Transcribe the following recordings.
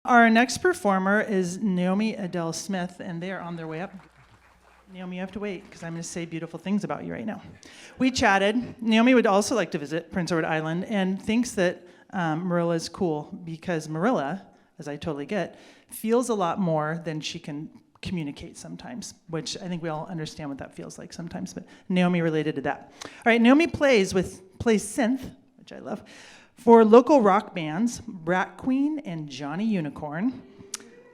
Our next performer is Naomi Adele Smith, and they are on their way up. Naomi, you have to wait, because I'm going to say beautiful things about you right now. We chatted. Naomi would also like to visit Prince Edward Island and thinks that Marilla is cool, because Marilla, as I totally get, feels a lot more than she can communicate sometimes, which I think we all understand what that feels like sometimes, but Naomi related to that. All right, Naomi plays synth, which I love, for local rock bands, Brat Queen and Johnny Unicorn.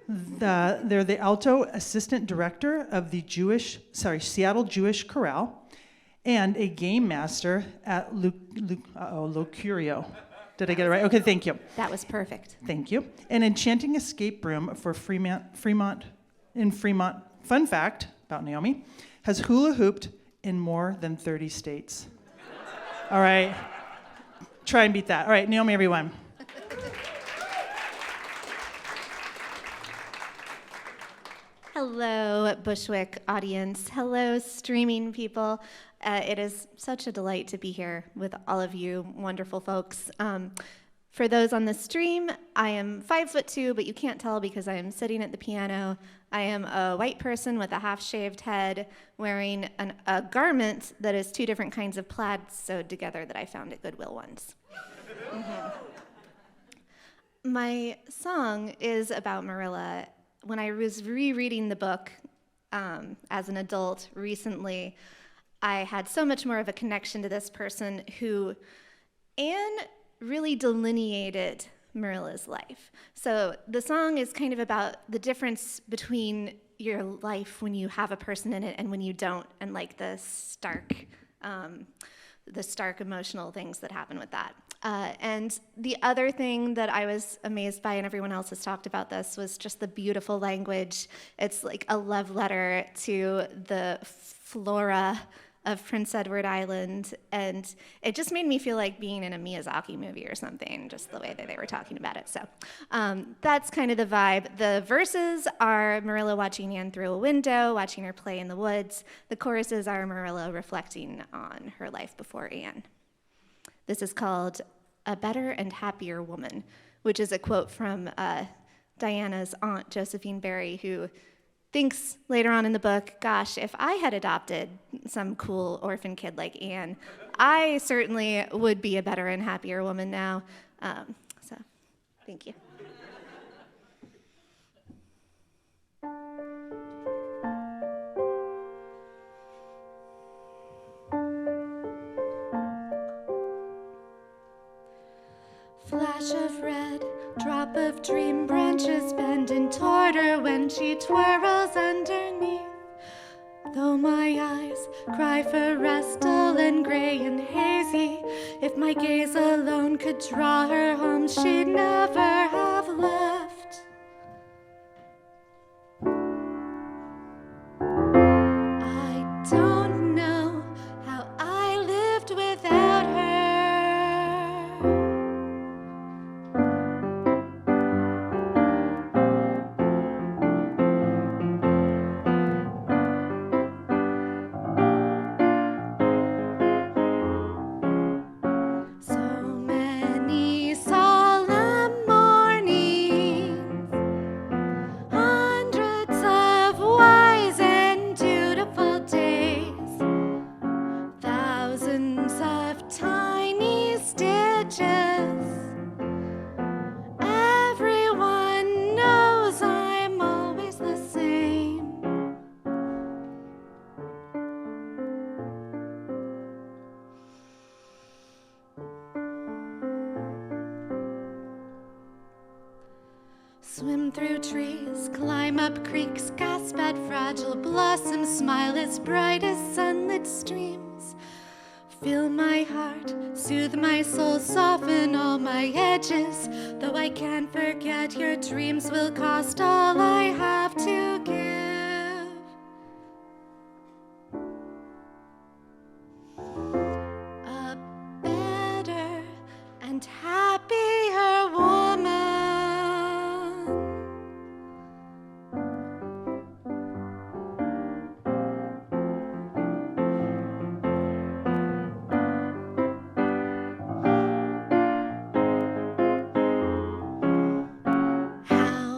They're the alto assistant director of the Seattle Jewish Chorale and a game master at Locurio. Did I get it right? Okay, thank you. That was perfect. Thank you. An enchanting escape room for Fremont. Fun fact about Naomi, has hula hooped in more than 30 states. All right. Try and beat that. All right, Naomi, everyone. Hello, Bushwick audience. Hello, streaming people. It is such a delight to be here with all of you wonderful folks. For those on the stream, I am 5'2", but you can't tell because I am sitting at the piano. I am a white person with a half-shaved head wearing a garment that is two different kinds of plaid sewed together that I found at Goodwill once. My song is about Marilla. When I was rereading the book as an adult recently, I had so much more of a connection to this person who Anne really delineated Marilla's life. So the song is kind of about the difference between your life when you have a person in it and when you don't, and like the stark emotional things that happen with that. And the other thing that I was amazed by, and everyone else has talked about this, was just the beautiful language. It's like a love letter to the flora of Prince Edward Island, and it just made me feel like being in a Miyazaki movie or something, just the way that they were talking about it. So that's kind of the vibe. The verses are Marilla watching Anne through a window, watching her play in the woods. The choruses are Marilla reflecting on her life before Anne. This is called A Better and Happier Woman, which is a quote from Diana's aunt, Josephine Barry, who thinks later on in the book, gosh, if I had adopted some cool orphan kid like Anne, I certainly would be a better and happier woman now. So, thank you. Flash of red, drop of dream, branches bending toward her when she twirls underneath. Though my eyes cry for rest, dull and gray and hazy, if my gaze alone could draw her home, she'd never have left. I don't know how I lived without her. Swim through trees, climb up creeks, gasp at fragile blossoms, smile as bright as sunlit streams. Fill my heart, soothe my soul, soften all my edges. Though I can't forget, your dreams will cost all I have to give. A better and happier woman. How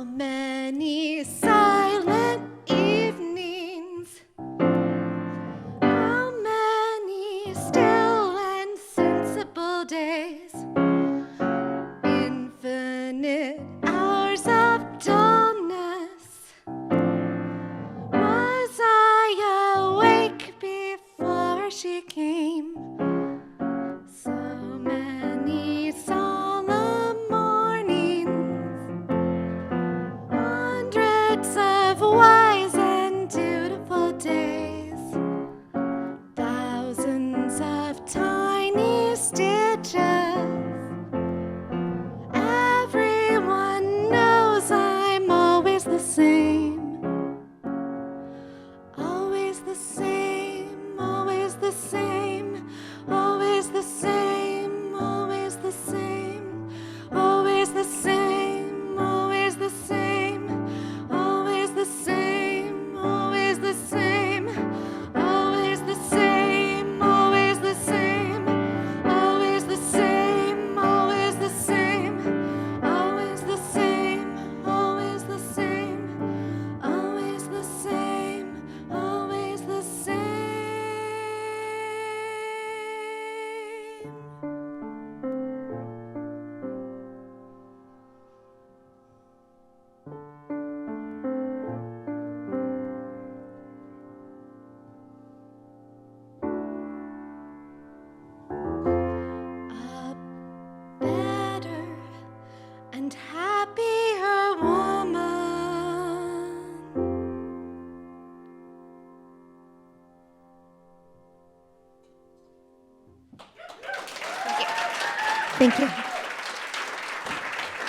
Thank you.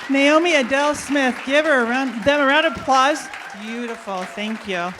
Naomi Adele Smith, give her them a round of applause. Beautiful, thank you.